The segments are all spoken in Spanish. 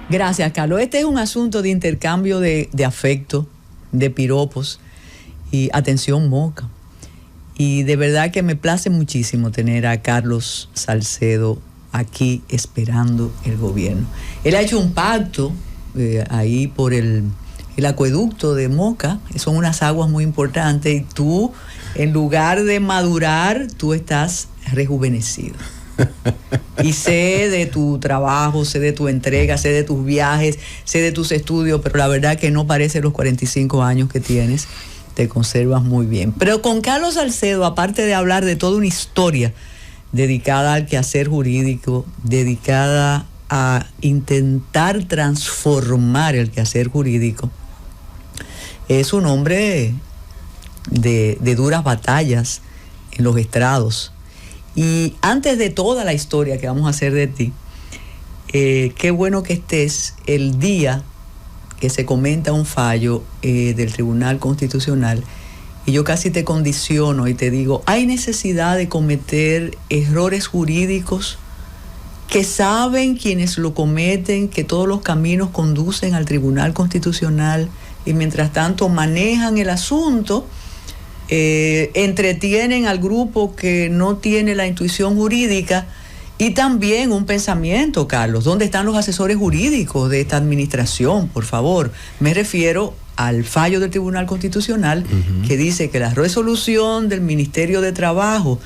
Gracias, Carlos. Este es un asunto de intercambio de afecto, de piropos y atención, Moca. Y de verdad que me place muchísimo tener a Carlos Salcedo aquí esperando el gobierno. Él ha hecho un pacto ahí por el acueducto de Moca. Son unas aguas muy importantes y tú, en lugar de madurar, tú estás rejuvenecido. Y sé de tu trabajo, sé de tu entrega, sé de tus viajes, sé de tus estudios, pero la verdad que no parece los 45 años que tienes. Te conservas muy bien. Pero con Carlos Salcedo, aparte de hablar de toda una historia dedicada al quehacer jurídico, dedicada a intentar transformar el quehacer jurídico, es un hombre de duras batallas en los estrados. Y antes de toda la historia que vamos a hacer de ti, qué bueno que estés el día que se comenta un fallo del Tribunal Constitucional, y yo casi te condiciono y te digo, hay necesidad de cometer errores jurídicos que saben quienes lo cometen, que todos los caminos conducen al Tribunal Constitucional, y mientras tanto manejan el asunto, entretienen al grupo que no tiene la intuición jurídica. Y también un pensamiento, Carlos, ¿dónde están los asesores jurídicos de esta administración? Por favor, me refiero al fallo del Tribunal Constitucional, que dice que la resolución del Ministerio de Trabajo,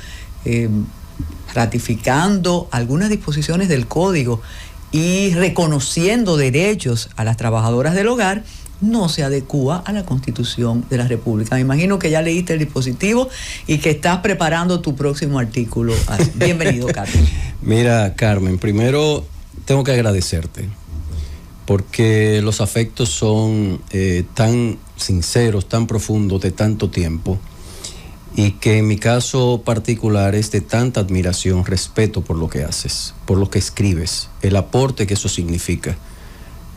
ratificando algunas disposiciones del Código y reconociendo derechos a las trabajadoras del hogar, no se adecúa a la Constitución de la República. Me imagino que ya leíste el dispositivo y que estás preparando tu próximo artículo. Bienvenido, Carlos. Mira, Carmen, primero tengo que agradecerte, porque los afectos son tan sinceros, tan profundos, de tanto tiempo, y que en mi caso particular es de tanta admiración, respeto por lo que haces, por lo que escribes, el aporte que eso significa.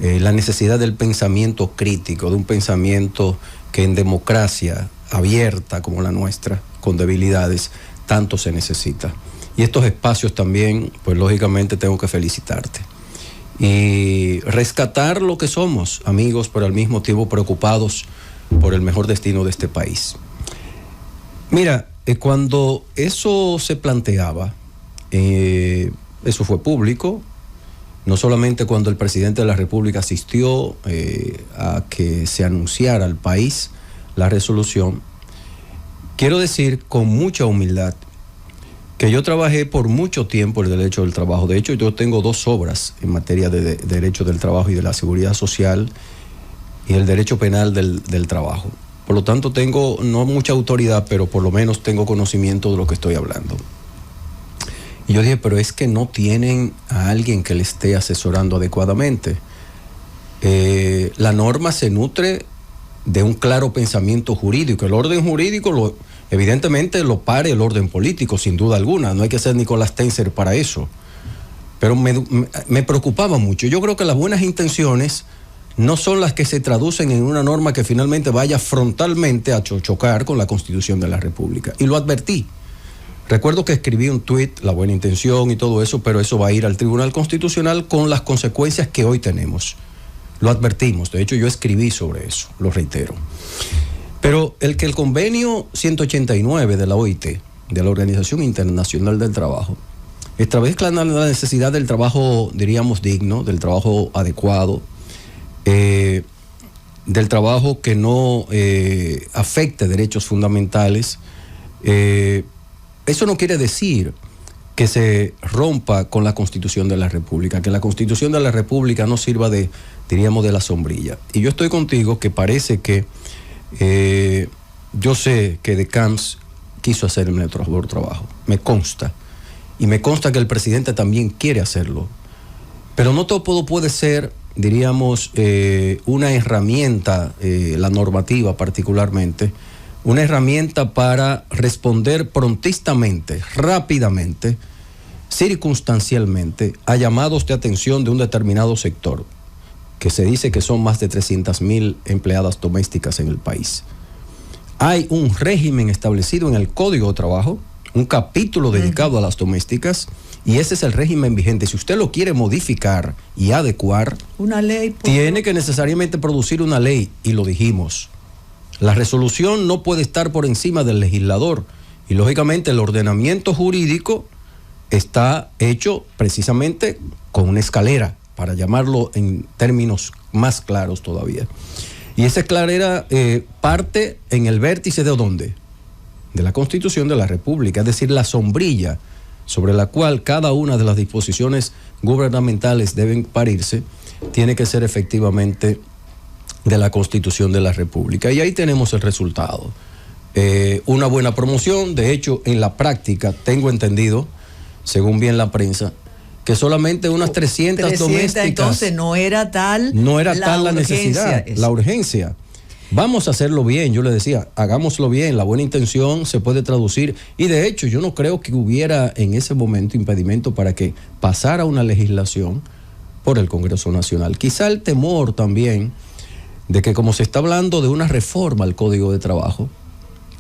La necesidad del pensamiento crítico, de un pensamiento que en democracia abierta como la nuestra, con debilidades, tanto se necesita. Y estos espacios también, pues lógicamente tengo que felicitarte. Y rescatar lo que somos, amigos, pero al mismo tiempo preocupados por el mejor destino de este país. Mira, cuando eso se planteaba, eso fue público. No solamente cuando el presidente de la República asistió a que se anunciara al país la resolución, quiero decir con mucha humildad que yo trabajé por mucho tiempo el derecho del trabajo. De hecho, yo tengo 2 obras en materia de derecho del trabajo y de la seguridad social y el derecho penal del trabajo. Por lo tanto, tengo no mucha autoridad, pero por lo menos tengo conocimiento de lo que estoy hablando. Y yo dije, pero es que no tienen a alguien que le esté asesorando adecuadamente. La norma se nutre de un claro pensamiento jurídico. El orden jurídico evidentemente lo pare el orden político, sin duda alguna. No hay que ser Nicolás Tenser para eso. Pero me preocupaba mucho. Yo creo que las buenas intenciones no son las que se traducen en una norma que finalmente vaya frontalmente a chocar con la Constitución de la República. Y lo advertí. Recuerdo que escribí un tuit, la buena intención y todo eso, pero eso va a ir al Tribunal Constitucional con las consecuencias que hoy tenemos. Lo advertimos, de hecho yo escribí sobre eso, lo reitero. Pero el convenio 189 de la OIT, de la Organización Internacional del Trabajo, establece la necesidad del trabajo, diríamos, digno, del trabajo adecuado, del trabajo que no afecte derechos fundamentales. Eso no quiere decir que se rompa con la Constitución de la República, que la Constitución de la República no sirva de, diríamos, de la sombrilla. Y yo estoy contigo que parece que yo sé que De Camps quiso hacer el mejor trabajo, me consta. Y me consta que el presidente también quiere hacerlo. Pero no todo puede ser, diríamos, una herramienta, la normativa particularmente, una herramienta para responder prontistamente, rápidamente, circunstancialmente, a llamados de atención de un determinado sector, que se dice que son más de 300,000 empleadas domésticas en el país. Hay un régimen establecido en el Código de Trabajo, un capítulo dedicado a las domésticas, y ese es el régimen vigente. Si usted lo quiere modificar y adecuar, una ley tiene que necesariamente producir una ley, y lo dijimos. La resolución no puede estar por encima del legislador, y lógicamente el ordenamiento jurídico está hecho precisamente con una escalera, para llamarlo en términos más claros todavía. Y esa escalera parte en el vértice de ¿dónde? De la Constitución de la República, es decir, la sombrilla sobre la cual cada una de las disposiciones gubernamentales deben parirse, tiene que ser efectivamente de la Constitución de la República. Y ahí tenemos el resultado. Una buena promoción. De hecho, en la práctica, tengo entendido, según bien la prensa, que solamente unas 300 domésticas. Entonces no era tal la necesidad, la urgencia. Vamos a hacerlo bien, yo le decía, hagámoslo bien, la buena intención se puede traducir, y de hecho yo no creo que hubiera en ese momento impedimento para que pasara una legislación por el Congreso Nacional. Quizá el temor también de que, como se está hablando de una reforma al Código de Trabajo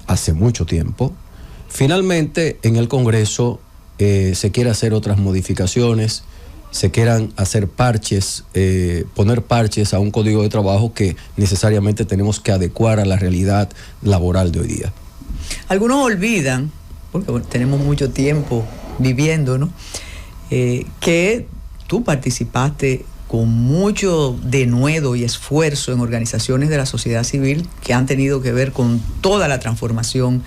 hace mucho tiempo, finalmente en el Congreso se quiere hacer otras modificaciones, se quieran hacer parches, poner parches a un código de trabajo que necesariamente tenemos que adecuar a la realidad laboral de hoy día. Algunos olvidan, porque tenemos mucho tiempo viviendo, ¿no? Que tú participaste con mucho denuedo y esfuerzo en organizaciones de la sociedad civil que han tenido que ver con toda la transformación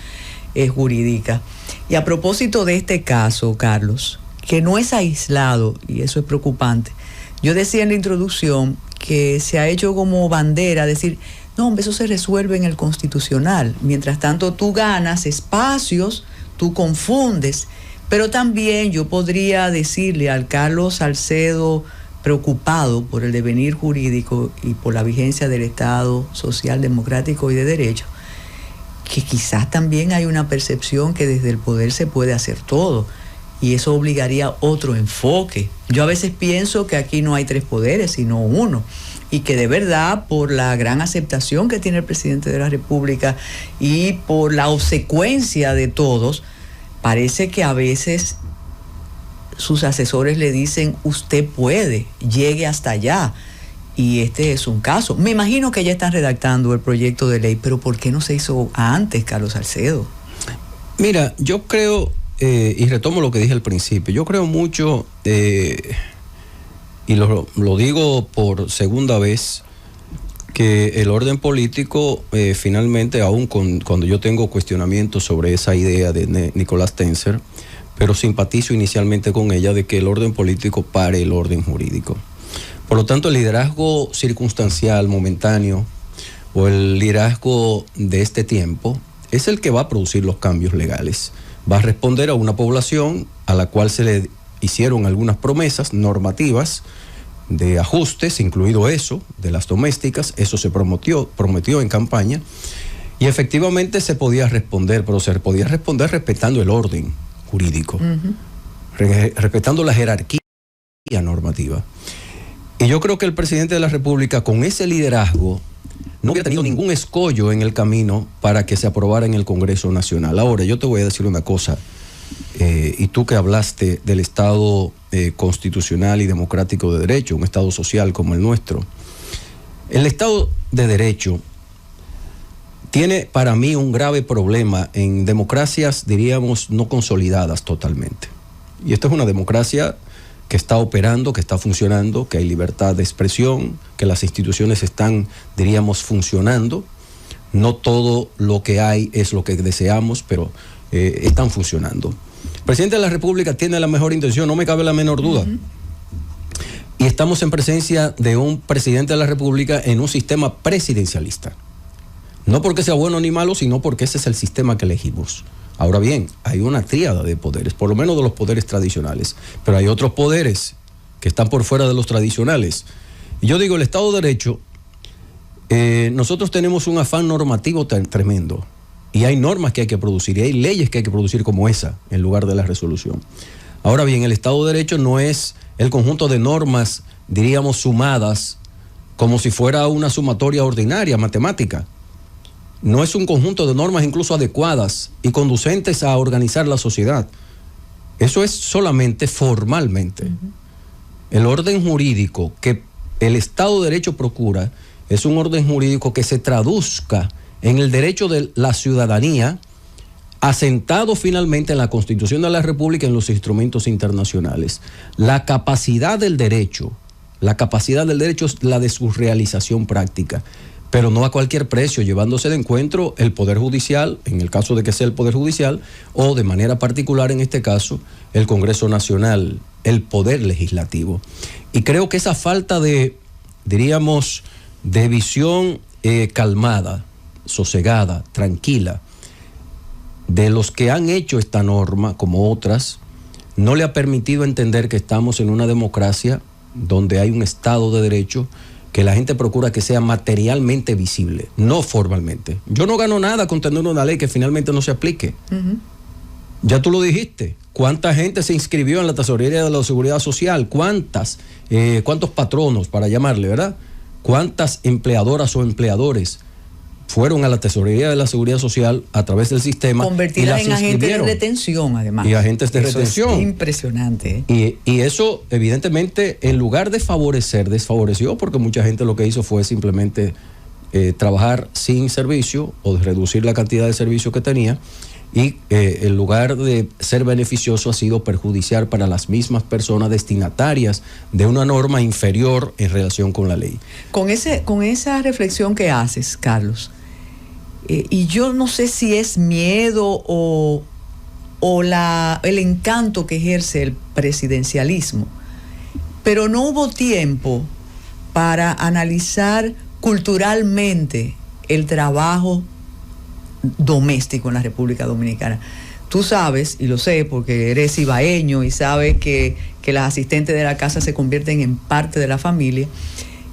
jurídica. Y a propósito de este caso, Carlos, que no es aislado, y eso es preocupante. Yo decía en la introducción que se ha hecho como bandera decir, no, hombre, eso se resuelve en el Constitucional. Mientras tanto, tú ganas espacios, tú confundes. Pero también yo podría decirle al Carlos Salcedo, preocupado por el devenir jurídico y por la vigencia del Estado social, democrático y de derecho, que quizás también hay una percepción que desde el poder se puede hacer todo. Y eso obligaría a otro enfoque. Yo a veces pienso que aquí no hay 3 poderes, sino uno. Y que de verdad, por la gran aceptación que tiene el presidente de la República y por la obsecuencia de todos, parece que a veces sus asesores le dicen, usted puede, llegue hasta allá. Y este es un caso. Me imagino que ya están redactando el proyecto de ley, pero ¿por qué no se hizo antes, Carlos Salcedo? Mira, yo creo... y retomo lo que dije al principio, yo creo mucho, y lo digo por segunda vez, que el orden político finalmente, aún cuando yo tengo cuestionamientos sobre esa idea de Nicolás Tencer, pero simpatizo inicialmente con ella, de que el orden político pare el orden jurídico. Por lo tanto, el liderazgo circunstancial, momentáneo, o el liderazgo de este tiempo, es el que va a producir los cambios legales. Va a responder a una población a la cual se le hicieron algunas promesas normativas de ajustes, incluido eso, de las domésticas. Eso se prometió en campaña, y efectivamente se podía responder, pero se podía responder respetando el orden jurídico, respetando la jerarquía normativa. Y yo creo que el presidente de la República, con ese liderazgo, no hubiera tenido ningún escollo en el camino para que se aprobara en el Congreso Nacional. Ahora, yo te voy a decir una cosa, y tú que hablaste del Estado constitucional y democrático de derecho, un Estado social como el nuestro. El Estado de Derecho tiene para mí un grave problema en democracias, diríamos, no consolidadas totalmente. Y esta es una democracia que está operando, que está funcionando, que hay libertad de expresión, que las instituciones están, diríamos, funcionando. No todo lo que hay es lo que deseamos, pero están funcionando. El presidente de la República tiene la mejor intención, no me cabe la menor duda. Y estamos en presencia de un presidente de la República en un sistema presidencialista. No porque sea bueno ni malo, sino porque ese es el sistema que elegimos. Ahora bien, hay una tríada de poderes, por lo menos de los poderes tradicionales, pero hay otros poderes que están por fuera de los tradicionales. Y yo digo, el Estado de Derecho, nosotros tenemos un afán normativo tremendo, y hay normas que hay que producir, y hay leyes que hay que producir como esa, en lugar de la resolución. Ahora bien, el Estado de Derecho no es el conjunto de normas, diríamos, sumadas, como si fuera una sumatoria ordinaria, matemática. no es un conjunto de normas incluso adecuadas y conducentes a organizar la sociedad. Eso es solamente formalmente. El orden jurídico que el Estado de Derecho procura es un orden jurídico que se traduzca en el derecho de la ciudadanía, asentado finalmente en la Constitución de la República y en los instrumentos internacionales. La capacidad del derecho es la de su realización práctica, pero no a cualquier precio, llevándose de encuentro el Poder Judicial, en el caso de que sea el Poder Judicial, o de manera particular en este caso, el Congreso Nacional, el Poder Legislativo. Y creo que esa falta de, diríamos, de visión calmada, sosegada, tranquila, de los que han hecho esta norma, como otras, no le ha permitido entender que estamos en una democracia donde hay un Estado de Derecho, que la gente procura que sea materialmente visible, no formalmente. Yo no gano nada con tener una ley que finalmente no se aplique. Ya tú lo dijiste. ¿Cuánta gente se inscribió en la Tesorería de la Seguridad Social? ¿Cuántos patronos, para llamarle, verdad? ¿Cuántas empleadoras o empleadores fueron a la Tesorería de la Seguridad Social a través del sistema? Convertidas en agentes de retención, además. Y agentes de retención. Es impresionante. Y eso, evidentemente, en lugar de favorecer, desfavoreció, porque mucha gente lo que hizo fue simplemente trabajar sin servicio o de reducir la cantidad de servicio que tenía. Y en lugar de ser beneficioso, ha sido perjudicial para las mismas personas destinatarias de una norma inferior en relación con la ley. Con esa reflexión que haces, Carlos, y yo no sé si es miedo o el encanto que ejerce el presidencialismo, pero no hubo tiempo para analizar culturalmente el trabajo doméstico en la República Dominicana. Tú sabes, y lo sé porque eres ibaeño y sabes que las asistentes de la casa se convierten en parte de la familia,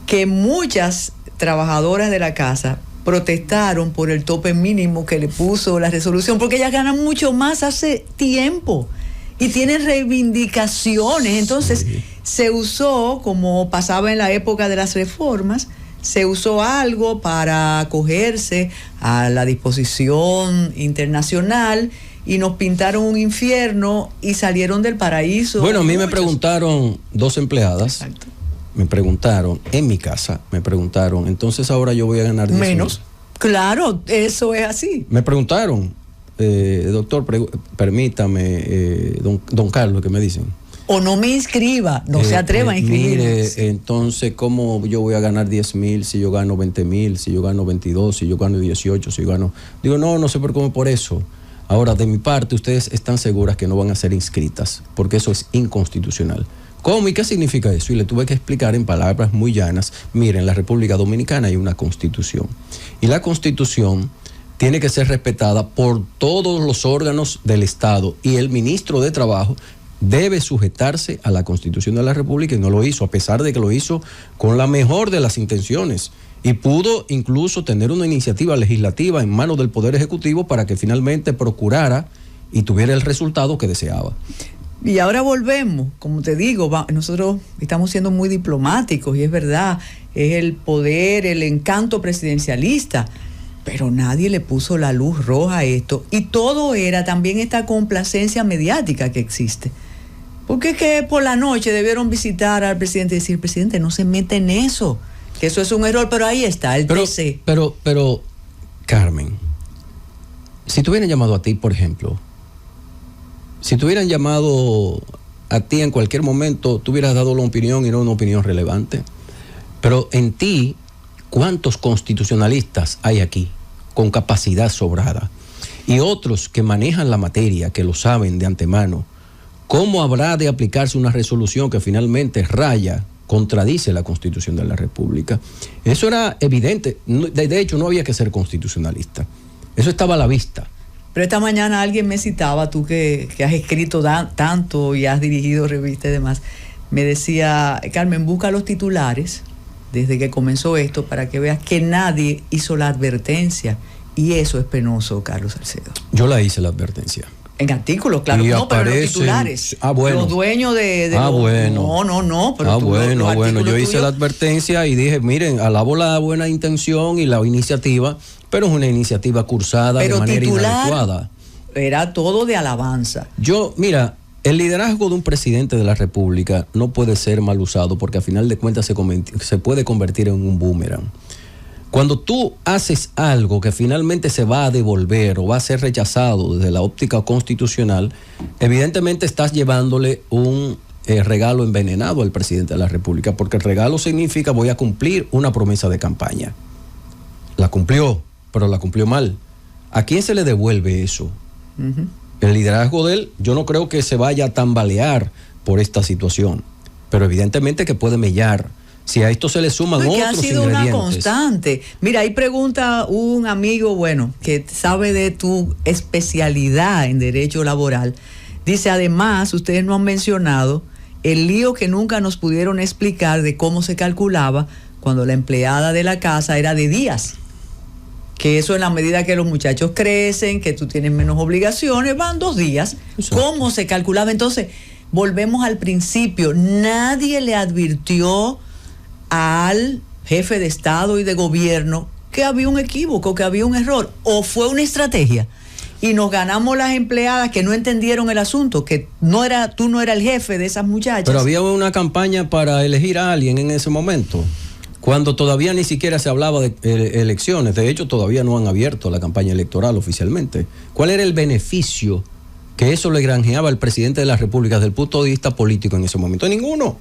que muchas trabajadoras de la casa protestaron por el tope mínimo que le puso la resolución, porque ellas ganan mucho más hace tiempo y tienen reivindicaciones. Entonces, se usó, como pasaba en la época de las reformas, se usó algo para acogerse a la disposición internacional y nos pintaron un infierno y salieron del paraíso. Bueno, a mí me preguntaron dos empleadas. Exacto. Me preguntaron, en mi casa, entonces ahora yo voy a ganar 10 menos. Claro, eso es así. Me preguntaron, doctor, permítame, don Carlos, ¿qué me dicen? O no me inscriba, no se atreva a inscribirme. Mire, entonces, ¿cómo yo voy a ganar 10,000 si yo gano 20,000, si yo gano 22, si yo gano 18, si yo gano... Digo, no se preocupen por eso. Ahora, de mi parte, ustedes están seguras que no van a ser inscritas, porque eso es inconstitucional. ¿Cómo y qué significa eso? Y le tuve que explicar en palabras muy llanas. Miren, en la República Dominicana hay una Constitución. Y la Constitución tiene que ser respetada por todos los órganos del Estado. Y el ministro de Trabajo debe sujetarse a la Constitución de la República, y no lo hizo, a pesar de que lo hizo con la mejor de las intenciones. Y pudo incluso tener una iniciativa legislativa en manos del Poder Ejecutivo para que finalmente procurara y tuviera el resultado que deseaba. Y ahora volvemos, como te digo, nosotros estamos siendo muy diplomáticos y es verdad, es el poder, el encanto presidencialista, pero nadie le puso la luz roja a esto y todo era también esta complacencia mediática que existe. Porque es que por la noche debieron visitar al presidente y decir, presidente, no se mete en eso, que eso es un error, pero ahí está, el TC. Pero, Carmen, si te hubieran llamado a ti, por ejemplo, si te hubieran llamado a ti en cualquier momento, tú hubieras dado la opinión y no una opinión relevante. Pero en ti, ¿cuántos constitucionalistas hay aquí con capacidad sobrada? Y otros que manejan la materia, que lo saben de antemano. ¿Cómo habrá de aplicarse una resolución que finalmente contradice la Constitución de la República? Eso era evidente. De hecho, no había que ser constitucionalista. Eso estaba a la vista. Pero esta mañana alguien me citaba, tú que has escrito tanto y has dirigido revistas y demás, me decía, Carmen, busca los titulares desde que comenzó esto para que veas que nadie hizo la advertencia. Y eso es penoso, Carlos Salcedo. Yo la hice la advertencia. En artículos, claro, no, pero los titulares. Bueno. Los dueños de bueno. No, pero bueno, yo hice la advertencia y dije, miren, alabo la buena intención y la iniciativa, pero es una iniciativa cursada pero de manera titular, inadecuada. Era todo de alabanza. Mira, el liderazgo de un presidente de la República no puede ser mal usado porque a final de cuentas se puede convertir en un boomerang. Cuando tú haces algo que finalmente se va a devolver o va a ser rechazado desde la óptica constitucional, evidentemente estás llevándole un regalo envenenado al presidente de la República, porque el regalo significa voy a cumplir una promesa de campaña. La cumplió, pero la cumplió mal. ¿A quién se le devuelve eso? Uh-huh. El liderazgo de él, yo no creo que se vaya a tambalear por esta situación, pero evidentemente que puede mellar. Si a esto se le suman otros ingredientes. Que ha sido una constante. Mira, ahí pregunta un amigo, que sabe de tu especialidad en derecho laboral. Dice, además, ustedes no han mencionado el lío que nunca nos pudieron explicar de cómo se calculaba cuando la empleada de la casa era de días. Que eso en la medida que los muchachos crecen, que tú tienes menos obligaciones, van 2 días. Exacto. ¿Cómo se calculaba? Entonces, volvemos al principio. Nadie le advirtió al jefe de Estado y de gobierno que había un equívoco, que había un error, o fue una estrategia y nos ganamos las empleadas que no entendieron el asunto, que tú no eras el jefe de esas muchachas. Pero había una campaña para elegir a alguien en ese momento, cuando todavía ni siquiera se hablaba de elecciones. De hecho, todavía no han abierto la campaña electoral oficialmente. ¿Cuál era el beneficio que eso le granjeaba al presidente de la República desde el punto de vista político en ese momento? Ninguno.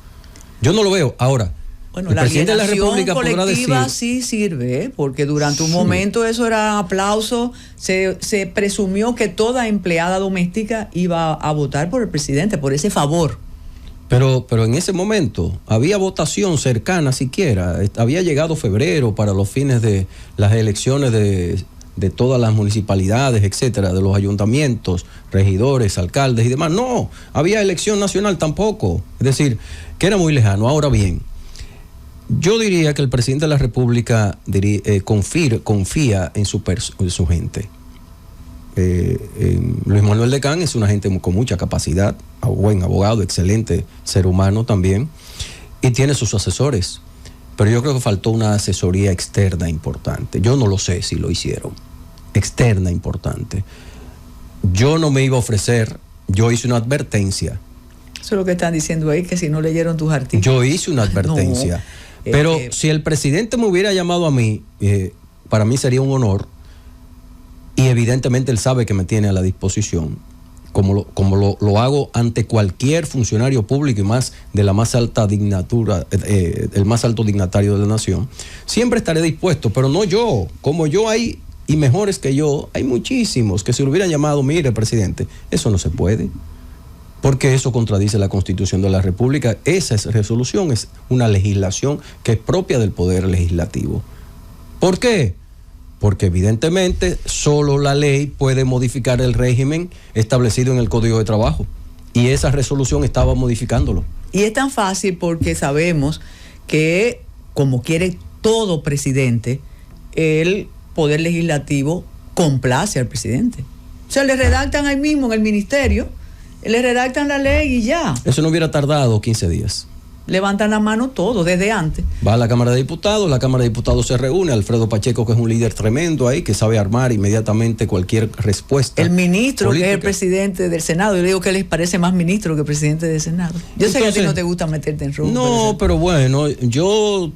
Yo no lo veo. Ahora, bueno, el presidente de la República podrá decir, sí sirve, porque durante un momento eso era aplauso. Se presumió que toda empleada doméstica iba a votar por el presidente, por ese favor. Pero en ese momento había votación cercana siquiera. Había llegado febrero para los fines de las elecciones de todas las municipalidades, etcétera, de los ayuntamientos, regidores, alcaldes y demás. No, había elección nacional tampoco. Es decir, que era muy lejano. Ahora bien, yo diría que el presidente de la República confía en su gente. Luis Manuel Decán es una gente con mucha capacidad, buen abogado, excelente ser humano también, y tiene sus asesores. Pero yo creo que faltó una asesoría externa importante. Yo no lo sé si lo hicieron. Externa importante. Yo no me iba a ofrecer, yo hice una advertencia. Eso es lo que están diciendo ahí, que si no leyeron tus artículos. Yo hice una advertencia. No. Pero si el presidente me hubiera llamado a mí, para mí sería un honor, y evidentemente él sabe que me tiene a la disposición, como lo hago ante cualquier funcionario público y más de la más alta dignatura, el más alto dignatario de la nación, siempre estaré dispuesto, pero no yo, como yo hay, y mejores que yo, hay muchísimos que si lo hubieran llamado, mire presidente, eso no se puede. Porque eso contradice la Constitución de la República. Esa resolución es una legislación que es propia del Poder Legislativo. ¿Por qué? Porque evidentemente solo la ley puede modificar el régimen establecido en el Código de Trabajo. Y esa resolución estaba modificándolo. Y es tan fácil porque sabemos que, como quiere todo presidente, el Poder Legislativo complace al presidente. O sea, le redactan ahí mismo en el ministerio, le redactan la ley y ya. Eso no hubiera tardado 15 días. Levantan la mano todo, desde antes. Va a la Cámara de Diputados se reúne, Alfredo Pacheco, que es un líder tremendo ahí, que sabe armar inmediatamente cualquier respuesta. El ministro, política, que es el presidente del Senado, yo le digo que les parece más ministro que presidente del Senado. Yo sé que a ti no te gusta meterte en rojo. No, pero bueno, yo,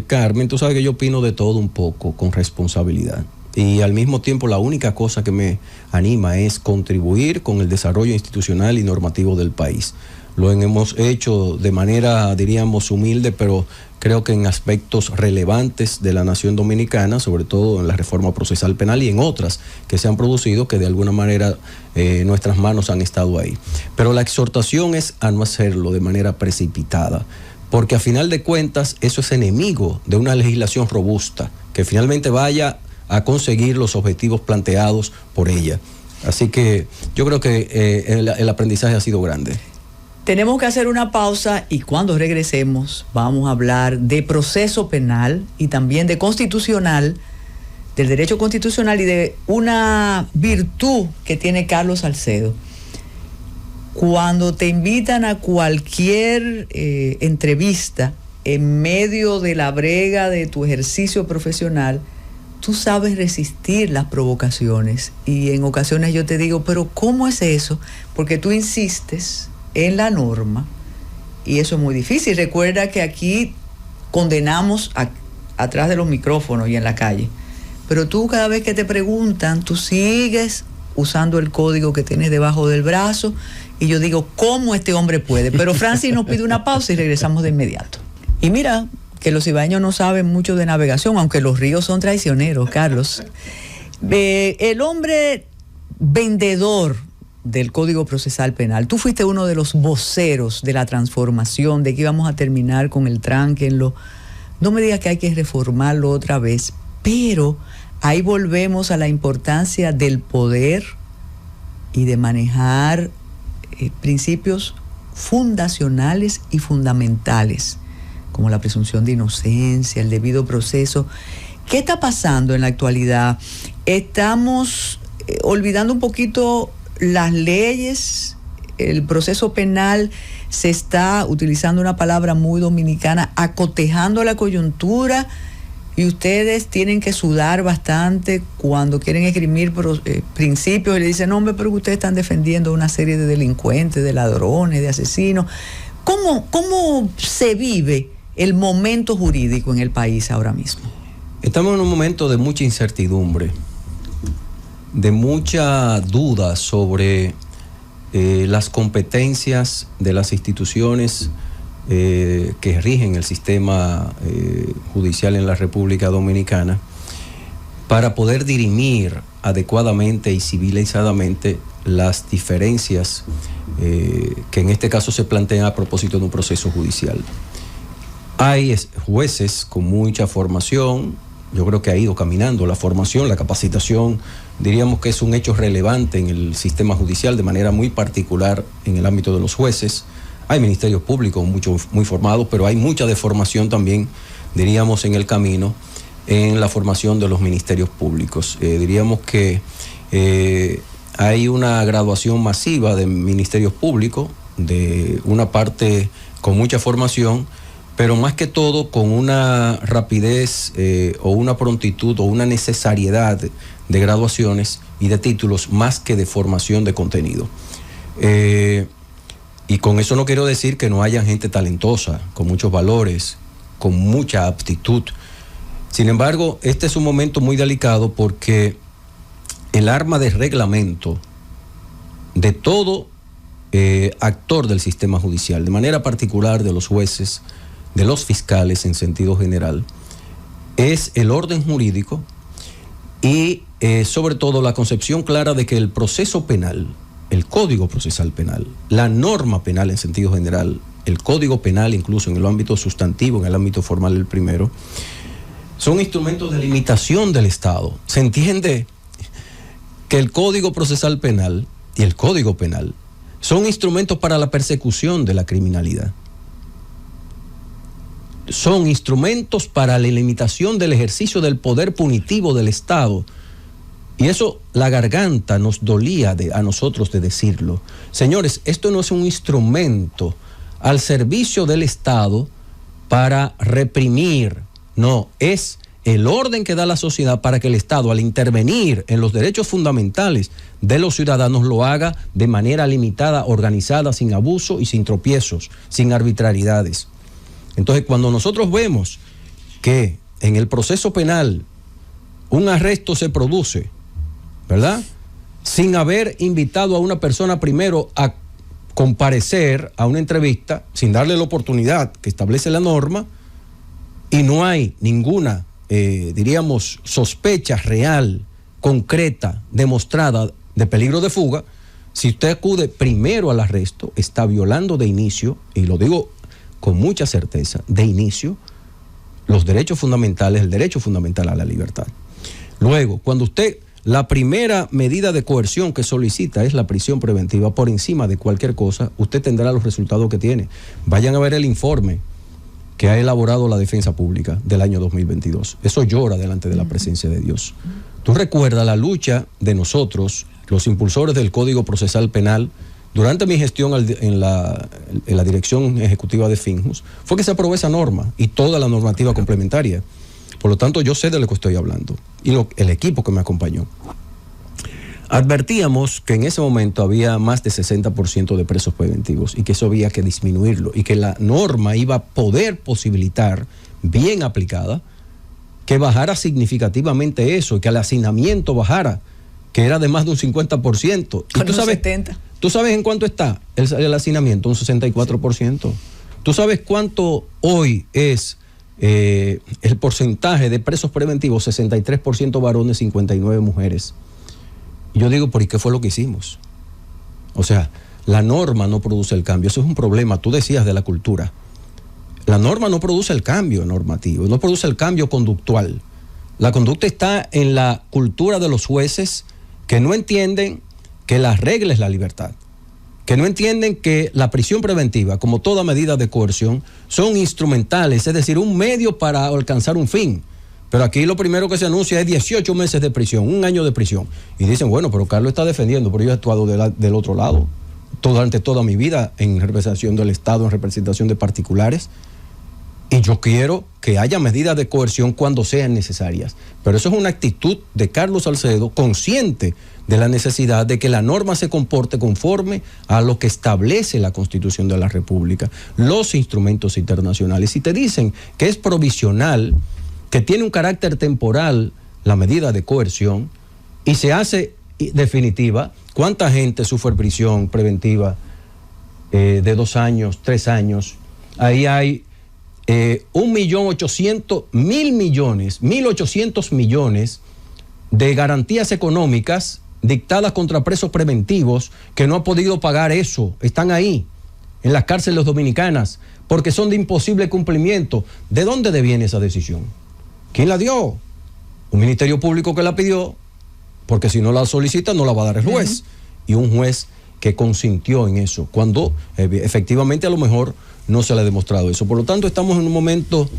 Carmen, tú sabes que yo opino de todo un poco, con responsabilidad. Y al mismo tiempo la única cosa que me anima es contribuir con el desarrollo institucional y normativo del país. Lo hemos hecho de manera, diríamos, humilde, pero creo que en aspectos relevantes de la nación dominicana, sobre todo en la reforma procesal penal y en otras que se han producido, que de alguna manera nuestras manos han estado ahí. Pero la exhortación es a no hacerlo de manera precipitada, porque a final de cuentas eso es enemigo de una legislación robusta, que finalmente vaya a conseguir los objetivos planteados por ella. Así que yo creo que el aprendizaje ha sido grande. Tenemos que hacer una pausa y cuando regresemos vamos a hablar de proceso penal y también de constitucional, del derecho constitucional y de una virtud que tiene Carlos Salcedo. Cuando te invitan a cualquier entrevista en medio de la brega de tu ejercicio profesional, tú sabes resistir las provocaciones. Y en ocasiones yo te digo, pero ¿cómo es eso? Porque tú insistes en la norma y eso es muy difícil. Recuerda que aquí condenamos atrás de los micrófonos y en la calle. Pero tú cada vez que te preguntan, tú sigues usando el código que tienes debajo del brazo y yo digo, ¿cómo este hombre puede? Pero Francis nos pide una pausa y regresamos de inmediato. Y mira, que los ibaeños no saben mucho de navegación, aunque los ríos son traicioneros, Carlos. El hombre vendedor del Código Procesal Penal, tú fuiste uno de los voceros de la transformación, de que íbamos a terminar con el tranque en lo... No me digas que hay que reformarlo otra vez, pero ahí volvemos a la importancia del poder y de manejar principios fundacionales y fundamentales, como la presunción de inocencia, el debido proceso. ¿Qué está pasando en la actualidad? Estamos olvidando un poquito las leyes, el proceso penal se está utilizando una palabra muy dominicana, acotejando la coyuntura, y ustedes tienen que sudar bastante cuando quieren esgrimir principios y le dicen, no, hombre, pero ustedes están defendiendo una serie de delincuentes, de ladrones, de asesinos. ¿Cómo se vive el momento jurídico en el país ahora mismo? Estamos en un momento de mucha incertidumbre, de mucha duda sobre las competencias de las instituciones que rigen el sistema judicial en la República Dominicana para poder dirimir adecuadamente y civilizadamente las diferencias que en este caso se plantean a propósito de un proceso judicial. Hay jueces con mucha formación, yo creo que ha ido caminando la formación, la capacitación, diríamos que es un hecho relevante en el sistema judicial de manera muy particular en el ámbito de los jueces. Hay ministerios públicos muy formados, pero hay mucha deformación también, diríamos, en el camino, en la formación de los ministerios públicos. Diríamos que hay una graduación masiva de ministerios públicos, de una parte con mucha formación, pero más que todo con una rapidez o una prontitud o una necesariedad de graduaciones y de títulos más que de formación de contenido. Y con eso no quiero decir que no haya gente talentosa, con muchos valores, con mucha aptitud. Sin embargo, este es un momento muy delicado porque el arma de reglamento de todo actor del sistema judicial, de manera particular de los jueces, de los fiscales en sentido general, es el orden jurídico y sobre todo la concepción clara de que el proceso penal, el Código Procesal Penal, la norma penal en sentido general, el Código Penal incluso en el ámbito sustantivo, en el ámbito formal el primero, son instrumentos de limitación del Estado. Se entiende que el Código Procesal Penal y el Código Penal son instrumentos para la persecución de la criminalidad. Son instrumentos para la limitación del ejercicio del poder punitivo del Estado. Y eso, la garganta nos dolía a nosotros de decirlo. Señores, esto no es un instrumento al servicio del Estado para reprimir. No, es el orden que da la sociedad para que el Estado, al intervenir en los derechos fundamentales de los ciudadanos, lo haga de manera limitada, organizada, sin abuso y sin tropiezos, sin arbitrariedades. Entonces, cuando nosotros vemos que en el proceso penal un arresto se produce, ¿verdad?, sin haber invitado a una persona primero a comparecer a una entrevista, sin darle la oportunidad que establece la norma, y no hay ninguna, diríamos, sospecha real, concreta, demostrada de peligro de fuga, si usted acude primero al arresto, está violando de inicio, y lo digo con mucha certeza, de inicio, los derechos fundamentales, el derecho fundamental a la libertad. Luego, cuando usted, la primera medida de coerción que solicita es la prisión preventiva por encima de cualquier cosa, usted tendrá los resultados que tiene. Vayan a ver el informe que ha elaborado la Defensa Pública del año 2022. Eso llora delante de la presencia de Dios. Tú recuerdas la lucha de nosotros, los impulsores del Código Procesal Penal, durante mi gestión en la Dirección Ejecutiva de Finjus, fue que se aprobó esa norma y toda la normativa complementaria. Por lo tanto, yo sé de lo que estoy hablando. y el equipo que me acompañó, advertíamos que en ese momento había más de 60% de presos preventivos y que eso había que disminuirlo y que la norma iba a poder posibilitar, bien aplicada, que bajara significativamente eso, que el hacinamiento bajara, que era de más de un 50%. ¿Y tú sabes, 70? ¿Tú sabes en cuánto está el hacinamiento? Un 64%. Sí. ¿Tú sabes cuánto hoy es el porcentaje de presos preventivos? 63% varones, 59% mujeres. Y yo digo, ¿por qué fue lo que hicimos? O sea, la norma no produce el cambio. Eso es un problema. Tú decías de la cultura. La norma no produce el cambio normativo, no produce el cambio conductual. La conducta está en la cultura de los jueces que no entienden que la regla es la libertad, que no entienden que la prisión preventiva, como toda medida de coerción, son instrumentales, es decir, un medio para alcanzar un fin. Pero aquí lo primero que se anuncia es 18 meses de prisión, 1 año de prisión. Y dicen, bueno, pero Carlos está defendiendo, pero yo he actuado del otro lado, durante toda mi vida en representación del Estado, en representación de particulares. Y yo quiero que haya medidas de coerción cuando sean necesarias. Pero eso es una actitud de Carlos Salcedo, consciente de la necesidad de que la norma se comporte conforme a lo que establece la Constitución de la República, los instrumentos internacionales. Si te dicen que es provisional, que tiene un carácter temporal la medida de coerción y se hace definitiva, ¿cuánta gente sufre prisión preventiva de 2 años, 3 años? Ahí hay 1.800.000 millones de garantías económicas dictadas contra presos preventivos que no han podido pagar eso. Están ahí, en las cárceles dominicanas, porque son de imposible cumplimiento. ¿De dónde deviene esa decisión? ¿Quién la dio? Un ministerio público que la pidió, porque si no la solicita no la va a dar el juez. Y un juez que consintió en eso, cuando efectivamente a lo mejor no se le ha demostrado eso. Por lo tanto, estamos en un momento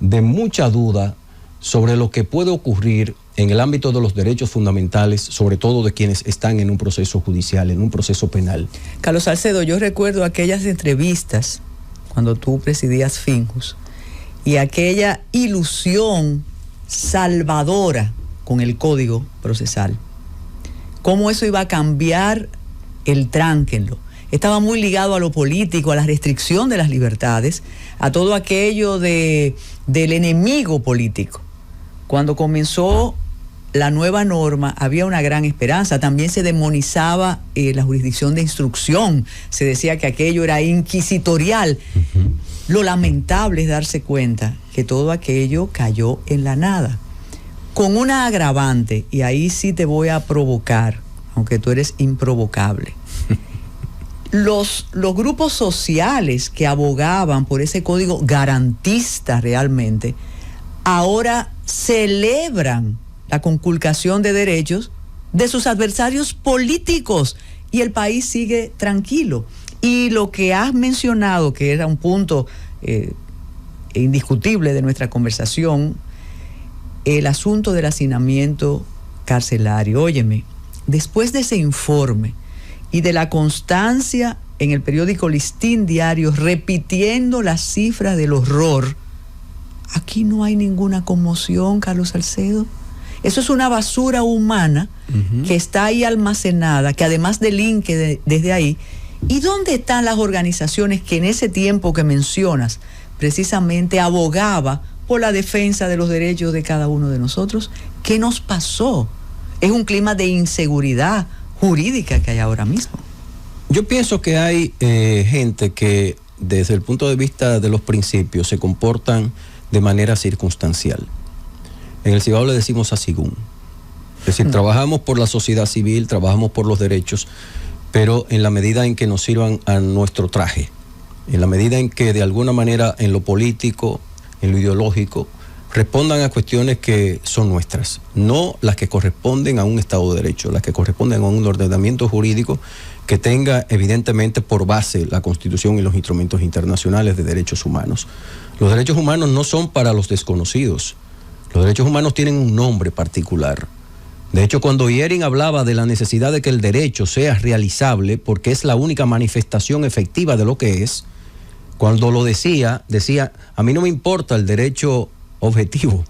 de mucha duda sobre lo que puede ocurrir en el ámbito de los derechos fundamentales, sobre todo de quienes están en un proceso judicial, en un proceso penal. Carlos Salcedo, yo recuerdo aquellas entrevistas cuando tú presidías Finjus y aquella ilusión salvadora con el Código Procesal. Cómo eso iba a cambiar el tránquenlo. Estaba muy ligado a lo político, a la restricción de las libertades, a todo aquello del enemigo político. Cuando comenzó la nueva norma había una gran esperanza. También se demonizaba la jurisdicción de instrucción. Se decía que aquello era inquisitorial. Lo lamentable es darse cuenta que todo aquello cayó en la nada. Con una agravante, y ahí sí te voy a provocar, aunque tú eres improvocable. Los grupos sociales que abogaban por ese código garantista realmente, ahora celebran la conculcación de derechos de sus adversarios políticos y el país sigue tranquilo. Y lo que has mencionado, que era un punto indiscutible de nuestra conversación, el asunto del hacinamiento carcelario. Óyeme, después de ese informe y de la constancia en el periódico Listín Diario repitiendo las cifras del horror, aquí no hay ninguna conmoción, Carlos Salcedo. Eso es una basura humana que está ahí almacenada, que además delinque desde ahí. ¿Y dónde están las organizaciones que en ese tiempo que mencionas precisamente abogaba por la defensa de los derechos de cada uno de nosotros? ¿Qué nos pasó? Es un clima de inseguridad jurídica que hay ahora mismo. Yo pienso que hay gente que desde el punto de vista de los principios se comportan de manera circunstancial. En el Cibao le decimos asigún. Es decir, trabajamos por la sociedad civil, trabajamos por los derechos, pero en la medida en que nos sirvan a nuestro traje, en la medida en que de alguna manera en lo político, en lo ideológico, respondan a cuestiones que son nuestras, no las que corresponden a un Estado de Derecho, las que corresponden a un ordenamiento jurídico que tenga evidentemente por base la Constitución y los instrumentos internacionales de derechos humanos. Los derechos humanos no son para los desconocidos. Los derechos humanos tienen un nombre particular. De hecho, cuando Yering hablaba de la necesidad de que el derecho sea realizable, porque es la única manifestación efectiva de lo que es, cuando lo decía, a mí no me importa el derecho objetivo,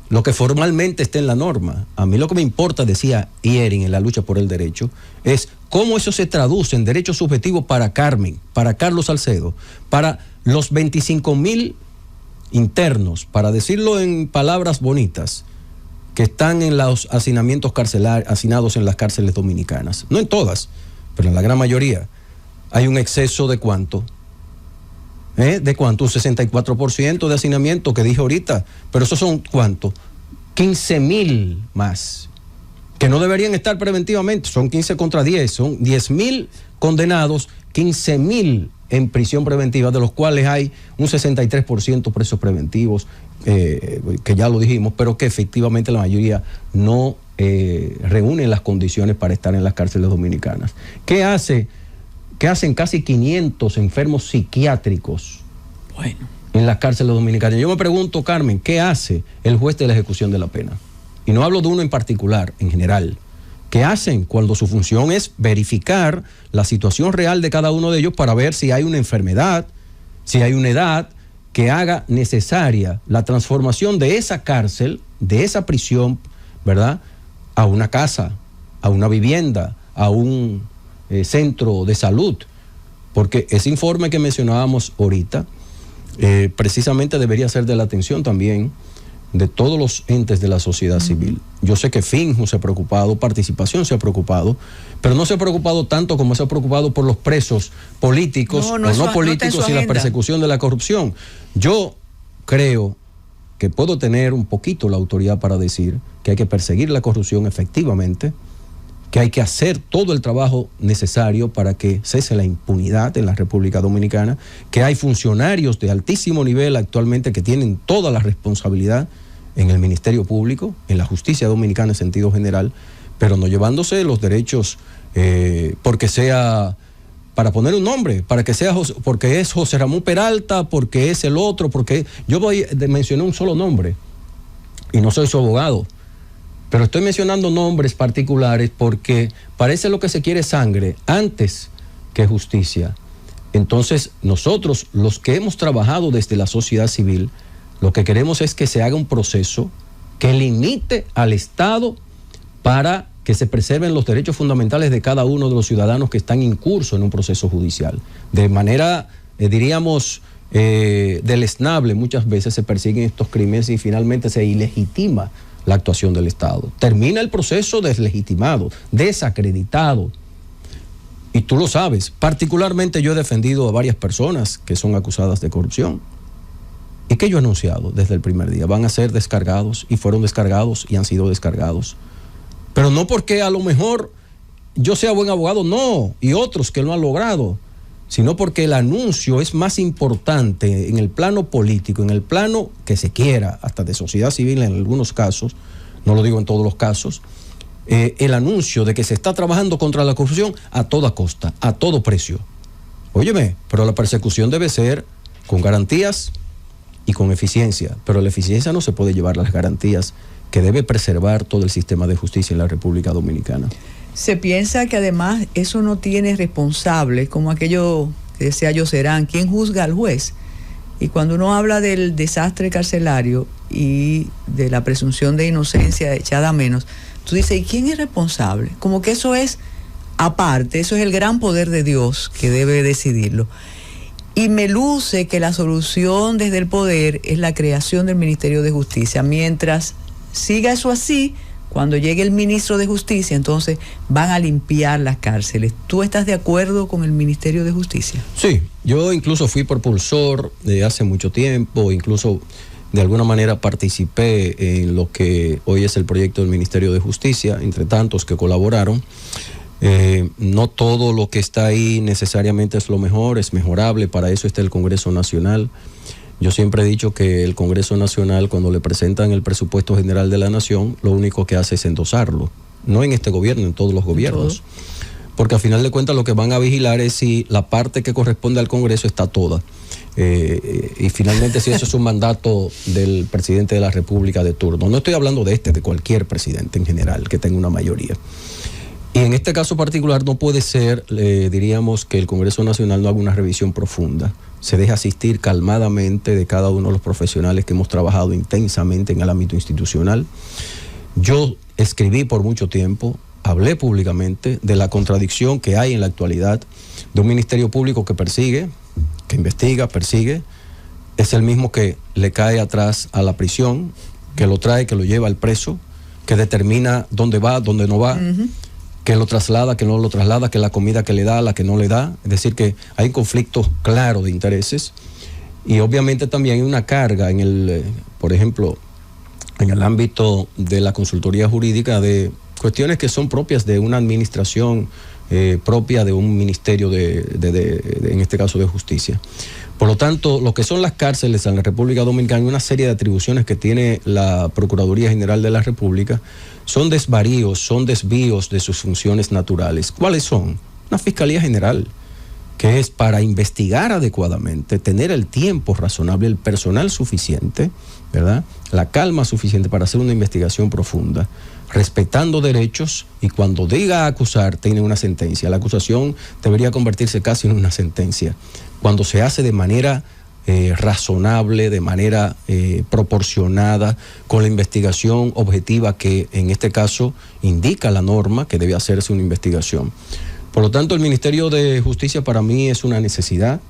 lo que formalmente está en la norma. A mí lo que me importa, decía Iering en la lucha por el derecho, es cómo eso se traduce en derechos subjetivos para Carmen, para Carlos Salcedo, para los 25,000 internos, para decirlo en palabras bonitas, que están en los hacinamientos carcelarios, hacinados en las cárceles dominicanas. No en todas, pero en la gran mayoría. Hay un exceso de ¿cuánto? ¿De cuánto? Un 64% de hacinamiento que dije ahorita, pero esos son ¿cuánto? 15,000 más, que no deberían estar preventivamente, son 15 contra 10, son 10,000 condenados, 15,000 en prisión preventiva, de los cuales hay un 63% presos preventivos, que ya lo dijimos, pero que efectivamente la mayoría no reúnen las condiciones para estar en las cárceles dominicanas. ¿Qué hacen casi 500 enfermos psiquiátricos en las cárceles dominicanas? Yo me pregunto, Carmen, ¿qué hace el juez de la ejecución de la pena? Y no hablo de uno en particular, en general. ¿Qué hacen cuando su función es verificar la situación real de cada uno de ellos para ver si hay una enfermedad, si hay una edad que haga necesaria la transformación de esa cárcel, de esa prisión, ¿verdad?, a una casa, a una vivienda, a un centro de salud? Porque ese informe que mencionábamos ahorita precisamente debería ser de la atención también de todos los entes de la sociedad civil. Yo sé que Finju se ha preocupado, Participación se ha preocupado, pero no se ha preocupado tanto como se ha preocupado por los presos políticos o no políticos y la persecución de la corrupción. Yo creo que puedo tener un poquito la autoridad para decir que hay que perseguir la corrupción efectivamente, que hay que hacer todo el trabajo necesario para que cese la impunidad en la República Dominicana, que hay funcionarios de altísimo nivel actualmente que tienen toda la responsabilidad en el Ministerio Público, en la justicia dominicana en sentido general, pero no llevándose los derechos porque sea, para poner un nombre, para que sea porque es José Ramón Peralta, porque es el otro, porque yo mencioné un solo nombre y no soy su abogado. Pero estoy mencionando nombres particulares porque parece lo que se quiere sangre antes que justicia. Entonces, nosotros, los que hemos trabajado desde la sociedad civil, lo que queremos es que se haga un proceso que limite al Estado para que se preserven los derechos fundamentales de cada uno de los ciudadanos que están incursos en un proceso judicial. De manera, diríamos, deleznable, muchas veces se persiguen estos crímenes y finalmente se ilegitima la actuación del Estado. Termina el proceso deslegitimado, desacreditado. Y tú lo sabes, particularmente yo he defendido a varias personas que son acusadas de corrupción. ¿Y qué yo he anunciado desde el primer día? Van a ser descargados y fueron descargados y han sido descargados. Pero no porque a lo mejor yo sea buen abogado, no, y otros que lo han logrado, sino porque el anuncio es más importante en el plano político, en el plano que se quiera, hasta de sociedad civil en algunos casos, no lo digo en todos los casos, el anuncio de que se está trabajando contra la corrupción a toda costa, a todo precio. Óyeme, pero la persecución debe ser con garantías y con eficiencia, pero la eficiencia no se puede llevar a las garantías que debe preservar todo el sistema de justicia en la República Dominicana. Se piensa que además eso no tiene responsable, como aquello que decía Yoserán, ¿quién juzga al juez? Y cuando uno habla del desastre carcelario y de la presunción de inocencia echada a menos, tú dices, ¿y quién es responsable? Como que eso es aparte, eso es el gran poder de Dios que debe decidirlo. Y me luce que la solución desde el poder es la creación del Ministerio de Justicia. Mientras siga eso así, cuando llegue el ministro de Justicia, entonces van a limpiar las cárceles. ¿Tú estás de acuerdo con el Ministerio de Justicia? Sí, yo incluso fui propulsor de hace mucho tiempo, incluso de alguna manera participé en lo que hoy es el proyecto del Ministerio de Justicia, entre tantos que colaboraron. No todo lo que está ahí necesariamente es lo mejor, es mejorable, para eso está el Congreso Nacional. Yo siempre he dicho que el Congreso Nacional, cuando le presentan el presupuesto general de la Nación, lo único que hace es endosarlo. No en este gobierno, en todos los gobiernos. Porque al final de cuentas lo que van a vigilar es si la parte que corresponde al Congreso está toda. Y finalmente si eso es un mandato del presidente de la República de turno. No estoy hablando de de cualquier presidente en general que tenga una mayoría. Y en este caso particular no puede ser, diríamos, que el Congreso Nacional no haga una revisión profunda. Se deja asistir calmadamente de cada uno de los profesionales que hemos trabajado intensamente en el ámbito institucional. Yo escribí por mucho tiempo, hablé públicamente de la contradicción que hay en la actualidad de un ministerio público que persigue, que investiga, persigue, es el mismo que le cae atrás a la prisión, que lo trae, que lo lleva al preso, que determina dónde va, dónde no va, que lo traslada, que no lo traslada, que la comida que le da, la que no le da. Es decir, que hay conflictos claros de intereses y obviamente también hay una carga en el, por ejemplo, en el ámbito de la consultoría jurídica de cuestiones que son propias de una administración propia de un ministerio en este caso de justicia. Por lo tanto, lo que son las cárceles en la República Dominicana y una serie de atribuciones que tiene la Procuraduría General de la República son desvaríos, son desvíos de sus funciones naturales. ¿Cuáles son? Una Fiscalía General, que es para investigar adecuadamente, tener el tiempo razonable, el personal suficiente, ¿verdad? La calma suficiente para hacer una investigación profunda, respetando derechos, y cuando diga acusar, tiene una sentencia. La acusación debería convertirse casi en una sentencia, cuando se hace de manera razonable, de manera proporcionada, con la investigación objetiva que en este caso indica la norma que debe hacerse una investigación. Por lo tanto, el Ministerio de Justicia para mí es una necesidad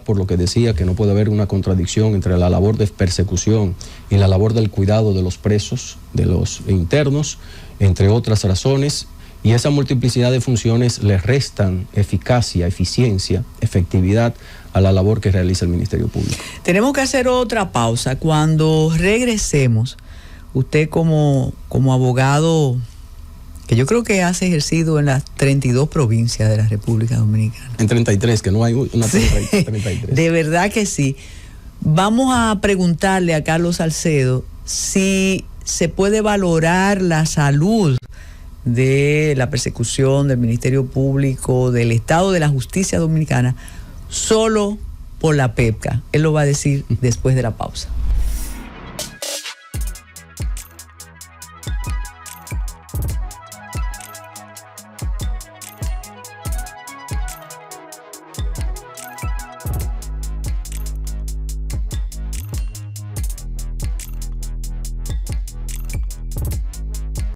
por lo que decía, que no puede haber una contradicción entre la labor de persecución y la labor del cuidado de los presos, de los internos, entre otras razones, y esa multiplicidad de funciones le restan eficacia, eficiencia, efectividad a la labor que realiza el Ministerio Público. Tenemos que hacer otra pausa. Cuando regresemos, usted como abogado, que yo creo que has ejercido en las 32 provincias de la República Dominicana. En 33, que no hay una 33. De verdad que sí. Vamos a preguntarle a Carlos Salcedo si se puede valorar la salud de la persecución del Ministerio Público, del Estado de la Justicia Dominicana, solo por la PEPCA. Él lo va a decir después de la pausa.